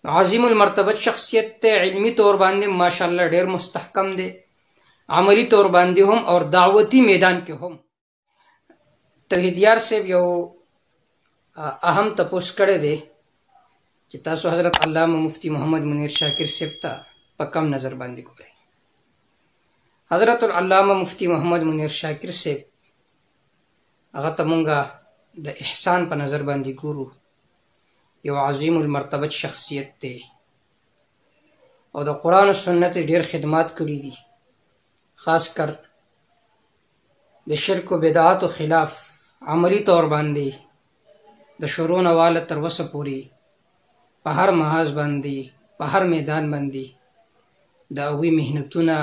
عظیم المرتبت شخصیت ته، علمی طور باندې ماشاءالله ډیر مستحکم دی، عملی طور باندې هم اور دعوتی میدان کې هم. توحیدیار صاحب یو اهم تپوس کړی دی چې تاسو حضرت علامه مفتی محمد منیر شاکر صاحب ته په کم نظر باندې ګورئ. حضرت العلامه مفتی محمد منیر شاکر صاحب هغه ته مونږه د احسان په نظر باندې ګورو. یو عظیم المرتبت شخصیت دی او د قرآن و سنت ډیر خدمات کړي دي، خاص کر د شرک و بدعاتو خلاف عملی طور باندې د شروع نه واله تر وسه پورې په هر محاذ باندې په هر میدان باندې د هغوی محنتونه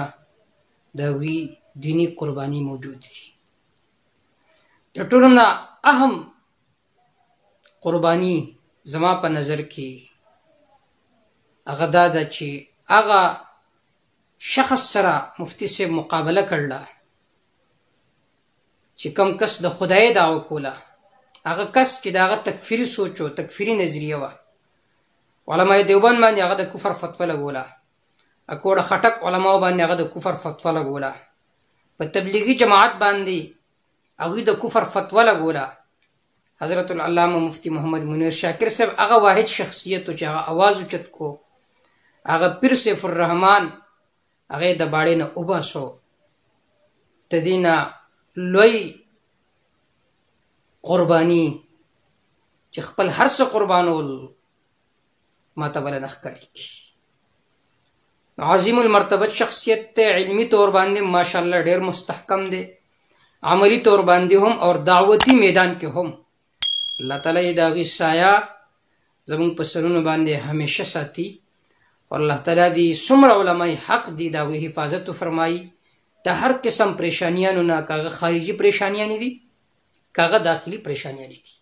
د هغوی دینی قربانی موجود دي. د ټولو نه اهم قربانی زما په نظر کې هغه دا ده چې هغه شخص سره مفتی صاحب مقابله کړله چې کم کس د خدای دعوه کوله، هغه کس چې د هغه تکفیري سوچ و تکفیري نظریه وه. علماء دیوبند باندې هغه د کفر فتوه لګوله، اکوړه خټک علماء باندې هغه د کفر فتوه لګوله، په تبلیغي جماعت باندې هغوی د کفر فتوه لګوله. حضرت العلامه مفتی محمد منیر شاکر صاحب هغه واحد شخصیت و چې هغه آواز اوچت کو، هغه پیر سیف الرحمن هغه د باړې نه وباسو، د دې نه لوی قربانی چې خپل هر څه قربانول ماته بله نه ښکارېږي. عظیم المرتبت شخصیت ته، علمی طور باندې ماشاءالله ډیر مستحکم دی، عملی طور باندې هم اور دعوتی میدان کې هم. الله تعالی د هغې سایه زموږ په سرونو باندې همیشه ساتي او الله تعالی دې څومره علمای حق دي د هغوی حفاظت وفرمایي د هر قسم پریشانیانو نه، که هغه خارجي پریشانیانې دي که هغه داخلي پریشانیانې دي.